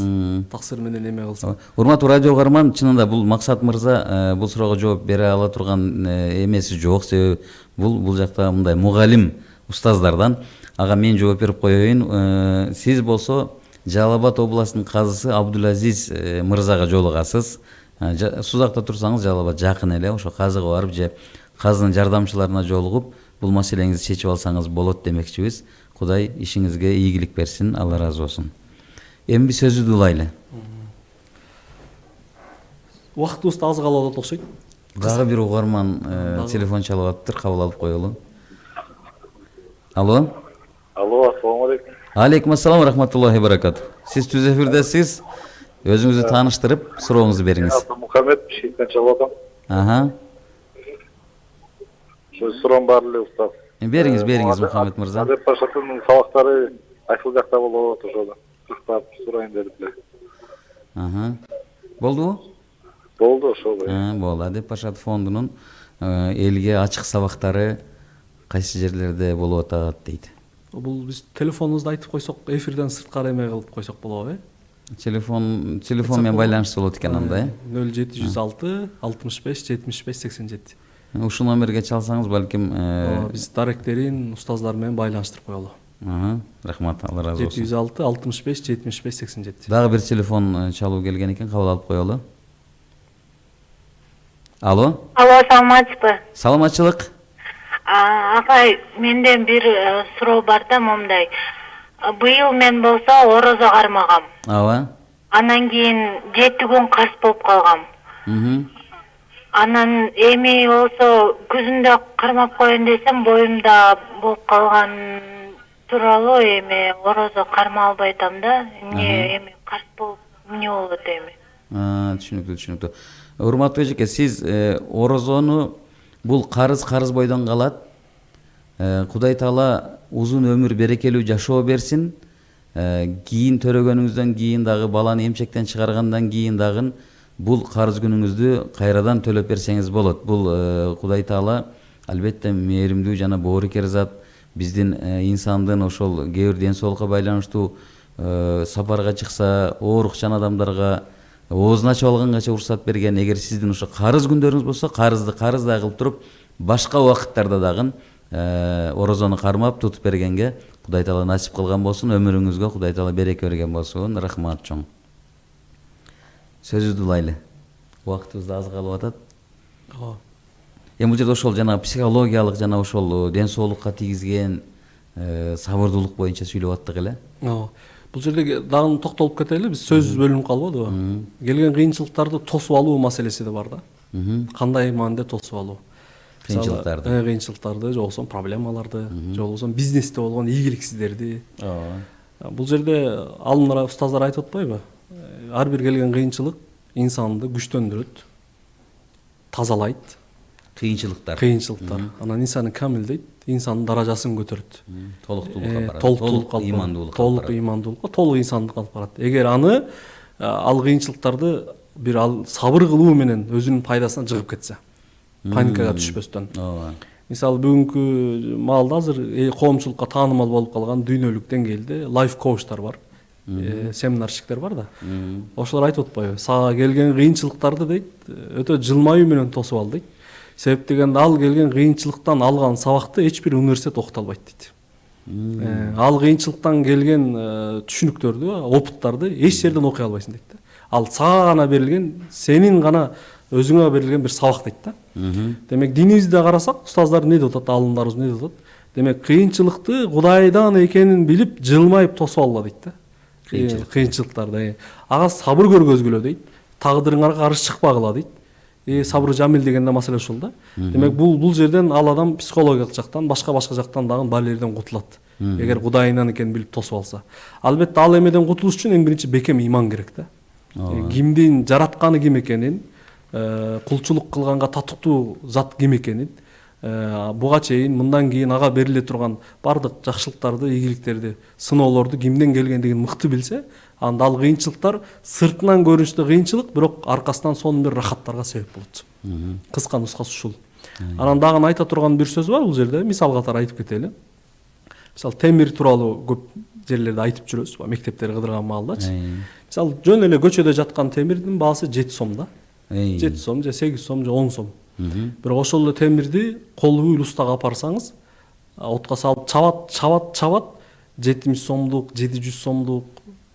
таксир менен эме кылса. Урматтуу радио угарман, чынында бул Максат мырза бул суроого жооп бере ала турган эмеси жок. Себеби бул жакта мындай мугалим устаздардан. Ага мен жооп берип коеюн. Сиз болсо Жалалабад областынын казысы Абдулазиз мырзага жолугасыз. Сузакта турсаңыз Жалалабад жакын эле, ошо казыга барып же казынын жардамчыларына жолугуп бул маселеңизди чечип алсаңыз болот демекчибиз. Кудай ишиңизге ийгилик берсин, Алла разы болсун. Эми сөзү улайлы. Убактыбызды аз калып атат окшойт. Дагы бир угарман телефон чалып атыптыр, кабыл алып коелу. Алло. Алло, ассаламу алейкум. Алейкум ассалам, рахматуллахи баракату. Сиз түз эфирдесиз. Өзүңүздү тааныштырып, сурооңузду бериңиз. Мухаммед, Бишкектен чалып атам. Суроом бар эле, устаз. Бериңиз, Мухаммед мырза. Адеп Пашатынын сабактары кайсыл жакта болот ошол. Кыскартып сурайын деп эле. Болдубу? Болду ошол. Болду. Адеп Пашат фондунун элге ачык сабактары кайсы жерлерде болуп атат дейт. Бул биз телефонубузду айтып койсок, эфирден сырткары эме кылып койсок болобу, Телефон менен байланыштуу болот экен анда, 0706 65 75 87. Ушул номерге чалсаңыз балким биз даректерин устаздар менен байланыштырып коелу. Рахмат, Алла разы болсун. 706 65 75 87. Дагы бир телефон чалуу келген экен, кабыл алып коелу. Алло, саламатсызбы? Саламатчылык. Агай, менден бир суроо бар да, момундай. Быйыл мен болсо орозо кармагам. Ооба. Анан кийин 7 күн карс болуп калгам. Анан эми болсо күзүндө кармап коеюн десем, боюмда болуп калган тууралуу эми орозо карма албай атам да. Эми карс болуп эмне болот эми? Түшүнүктүү. Урматтуу эжеке, сиз орозону бул карыз бойдон калат. Кудай Таала узун өмүр, берекелүү жашоо берсин. Кийин төрөгөнүңүздөн кийин дагы, баланы эмчектен чыгаргандан кийин дагы бул карыз күнүңүздү кайрадан төлөп берсеңиз болот. Бул Кудай Таала албетте мээримдүү жана боорукер зат. Биздин инсандын ошол кээ бир ден соолукка байланыштуу сапарга чыкса, оорукчан адамдарга оозун ачып алганганча уруксат берген. Эгер сиздин ошо карыз күндөрүңүз болсо, карызды кылып туруп, башка убакыттарда дагы орозону кармап тутуп бергенге Кудай Таала насип кылган болсун, өмүрүңүзгө Кудай Таала береке берген болсун. Рахмат чоң. Сөзүбүздү улайлы. Убактыбыз да аз калып атат. Бул жерде ошол жана психологиялык жана ошол ден соолукка тийгизген сабырдуулук боюнча сүйлөп аттык эле. Бул жерде дагы токтолуп кетели, биз сөзүбүз бөлүнүп калбадыбы? Келген кыйынчылыктарды тосуп алуу маселеси да бар да. Кандай мааниде тосуп алуу? Кыйынчылыктарды, же болбосо проблемаларды, же болбосо бизнесте болгон ийгиликсиздерди. Бул жерде алымдар, устаздар айтып атпайбы? Ар бир келген кыйынчылык инсанды күчтөндүрөт, тазалайт. Кыйынчылыктар. Анан инсаны камилдейт, инсандын даражасын көтөрөт. Толук ыймандуулукка, толук инсандыкка алып барат. Эгер аны ал кыйынчылыктарды бир сабыр кылуу менен өзүнүн пайдасына жыгып кетсе, паникага түшпөстөн. Мисалы бүгүнкү маалда азыр коомчулукка таанымал болуп калган дүйнөлүк деңгээлде лайф коучтар бар, семинарщиктер бар да. Ошолор айтып атпайбы? Сага келген кыйынчылыктарды дейт, өтө жылмаюу менен тосуп ал дейт. Себеп дегенде ал келген кыйынчылыктан алган сабакты эч бир университет окута албайт дейт. Ал кыйынчылыктан келген түшүнүктөрдү, опыттарды эч жерден окуй албайсың дейт. Ал сага гана берилген, сенин гана өзүңө берилген бир сабак дейт да. Демек динибизде карасак, устаздар эмне деп атат, алымдарыбыз эмне деп атат? Демек кыйынчылыкты Кудайдан экенин билип, жылмайып тосуп алгыла дейт да. Кыйынчылыктарды. Ага сабыр көргөзгүлө дейт. Тагдырыңарга каршы чыкпагыла дейт. Сабыр жамил дегенде маселе ушул да. Демек бул жерден ал адам психологиялык жактан, башка жактан дагы барьерден кутулат. Эгер Кудайынан экенин билип тосуп алса. Албетте ал эмеден кутулуш үчүн эң биринчи бекем иман керек да. Кимдин жаратканы ким экенин, кулчулук кылганга татыктуу зат ким экенин, буга чейин мындан кийин ага бериле турган бардык жакшылыктарды, ийгиликтерди, сыноолорду кимден келгендигин мыкты билсе, анда ал кыйынчылыктар сыртынан көрүнүштө кыйынчылык, бирок аркасынан сонун бир рахаттарга себеп болот. Кыска нускасы ушул. Анан дагы айта турган бир сөз бар бул жерде, мисал катары айтып кетели. Мисалы темир тууралуу көп жерлерде айтып жүрөбүз, мектептер кыдырган маалдачы. Мисалы жөн эле көчөдө жаткан темирдин баасы 7 сом да. 7 сом же 8 сом же 10 сом. Бирок ошол эле темирди колу устага апарсаңыз, отко салып чабат 70 сомдук, 700 сомдук,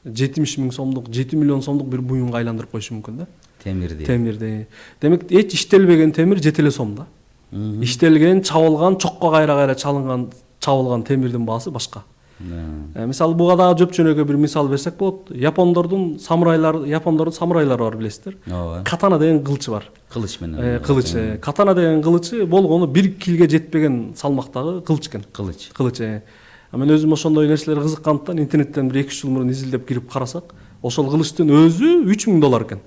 70 миң сомдук, 7 миллион сомдук бир буюмга айландырып коюшу мүмкүн да. Темирди. Демек эч иштелбеген темир 7 эле сом да. Иштелген, чабылган, чокко кайра чабылган темирдин баасы башка. Мисалы буга дагы жөпчөнөккө бир мисал берсек болот. Япондордун самурайлары бар, билесиздер. Катана деген кылычы бар. Кылыч менен. Катана деген кылычы болгону 1 килге жетпеген салмактагы кылыч экен. Кылыч. Мен өзүм ошондой нерселерге кызыккандыктан интернеттен 1-2 жыл мурун изилдеп кирип карасак, ошол кылычтын өзү $3000 экен.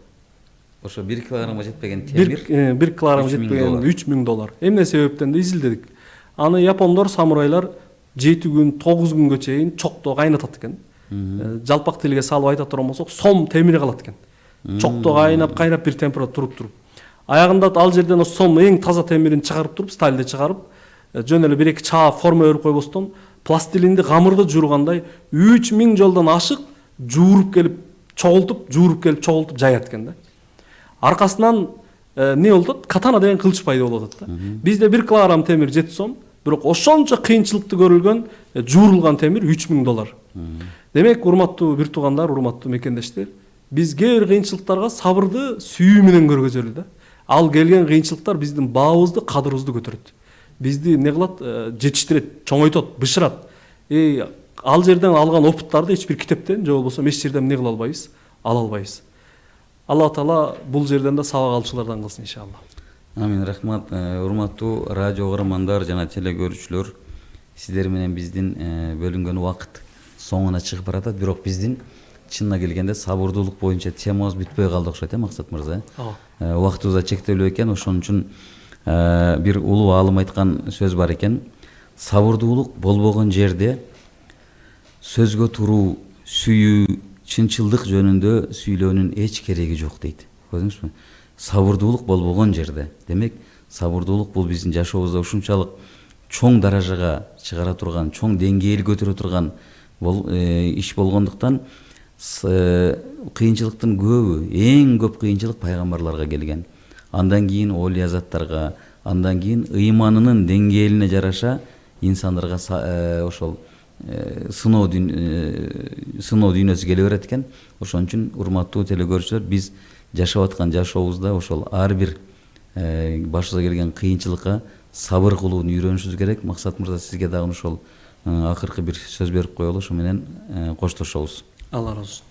Ошо 1 килограммга жетпеген темир. 1 килограмм жетпеген $3000. Эмне себептен да изилдедик. Аны япондор, самурайлар 7 күн, 9 күнгө чейин чокто кайнатат экен. Жалпак тилге салып айта турган болсок, сом темири калат экен. Чокто кайнап бир температура туруп. Аягында ал жерден сом эң таза темирин чыгарып туруп, сталде чыгарып, жөн эле 1-2 чаа форма өрүп койбостон, пластилинди камырды жуургандай 3000 жолдон ашык жууруп келип чогултуп жууруп келип чогултуп жаят экен да. Аркасынан не болуп атат? Катана деген кылыч пайда болуп атат да. Бизде 1 килограмм темир 7 сом, бирок ошончо кыйынчылыкты көрүлгөн жуурулган темир $3000. Демек, урматтуу бир туугандар, урматтуу мекендештер, биз кээ бир кыйынчылыктарга сабырды сүйүү менен көргөзөлү да. Ал келген кыйынчылыктар биздин баабыбызды, кадырыбызды көтөрөт. Бизди не кылат? Жетиштирет, чоңойтот, бышырат. Ал жерден алган опыттарды эч бир китептен же болбосо эч жерден не кыла албайбыз? Ала албайбыз. Алла Таала бул жерден да сабак алуучулардан кылсын иншалла. Амин, рахмат. Урматтуу радио каармандар жана теле көрүүчүлөр, сиздер менен биздин бөлүнгөн убакыт соңуна чыгып баратат, бирок биздин чынына келгенде сабырдуулук боюнча темабыз бүтпөй калды окшойт, Максат мырза. Убактыбыз да чектелүү экен, ошон үчүн бир улуу аалым айткан сөз бар экен. Сабырдуулук болбогон жерде сөзгө туруу, сүйүү, чынчылдык жөнүндө сүйлөөнүн эч кереги жок дейт. Көрдүңүзбү? Сабырдуулук болбогон жерде. Демек, сабырдуулук бул биздин жашообузда ушунчалык чоң даражага чыгара турган, чоң деңгээл көтөрө турган иш болгондуктан кыйынчылыктын көбү, эң көп кыйынчылык пайгамбарларга келген. Андан кийин олия заттарга, андан кийин ыйманынын деңгээлине жараша инсандарга ошол сыноо дүйнөсү келе берет экен. Ошон үчүн урматтуу теле көрүүчүлөр, биз жашап аткан жашообузда ошол ар бир башыбызга келген кыйынчылыкка сабыр кылууну үйрөнүшүбүз керек. Максат мырза, сизге дагы ошол акыркы бир сөз берип коелу, ошо менен коштошобуз. Алла разы болсун.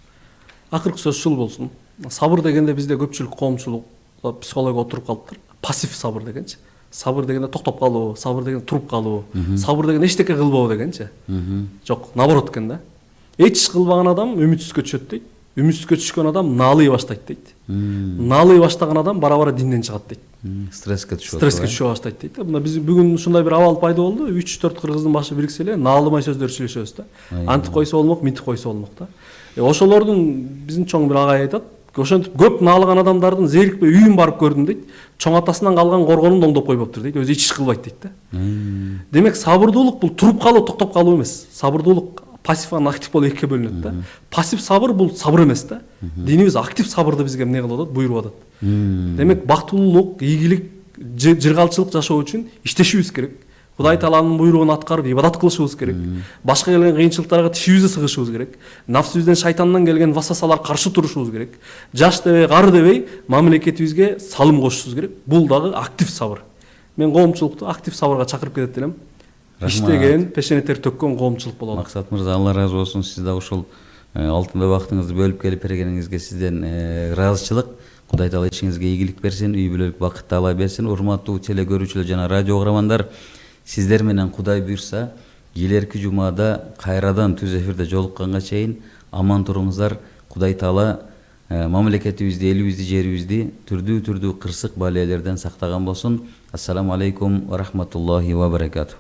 Акыркы сөз ушул болсун. Сабыр дегенде бизде көпчүлүк коомчулук психология отуруп калыптыр. Пассив сабыр дегенчи. Сабыр дегенде токтоп калуу, сабыр деген туруп калуу, сабыр деген эчтеке кылбоо дегенчи. Жок, наоборот экен да. Эч иш кылбаган адам үмүтсүзгө түшөт дейт. Үмүтсүзгө түшкөн адам наалый баштайт дейт. Наалый баштаган адам бара-бара динден чыгат дейт. Стресске түшө баштайт дейт. Мына биз бүгүн ушундай бир абал пайда болду. 3-4 кыргыздын башы бириксе эле наалымай сөздөр сүйлөшөбүз да. Антип койсо болмок, мынтип койсо болмок да. Ошолордун биздин чоң бир агай айтат. Ошентип көп наалыган адамдардын зерикпей үйүн барып көрдүм дейт. Чоң атасынан калган коргонун оңдоп койбоптур дейт. Өзү эч иш кылбайт дейт да. Демек, сабырдуулук бул туруп калуу, токтоп калуу эмес. Сабырдуулук пассив анан актив болуп экиге бөлүнөт да. Пассив сабыр бул сабыр эмес да. Динибиз актив сабырды бизге эмне кылып атат? Буйруп атат. Демек, бактылуулук, ийгилик, жыргалчылык жашоо үчүн иштешибиз керек. Кудай Тааланын буйругун аткарып ибадат кылышыбыз керек. Башка келген кыйынчылыктарга тишибизди сыгышыбыз керек. Нафсыбыздын, шайтандан келген васвасаларга каршы турушубуз керек. Жаш дебей, кары дебей мамлекетибизге салым кошушубуз керек. Бул дагы актив сабыр. Мен коомчулукту актив сабырга чакырып кетет элем. Иштеген, пешене тер төккөн коомчулук болот. Максат мырза, Алла разы болсун. Сиз дагы ушул алтындай убактыңызды бөлүп келип бергениңизге сизден ыраазычылык. Кудай Таала ишиңизге ийгилик берсин, үй бүлөлүк бакыт ала берсин. Урматтуу теле көрүүчүлөр жана радио каармандар, сиздер менен Кудай буйрса, келерки жумада кайрадан түз эфирде жолукканга чейин аман туруңуздар. Кудай Таала мамлекетибизди, элибизди, жерибизди түрдүү кырсык балиялерден сактаган болсун. Ассаламу алейкум ва рахматуллахи ва баракатух.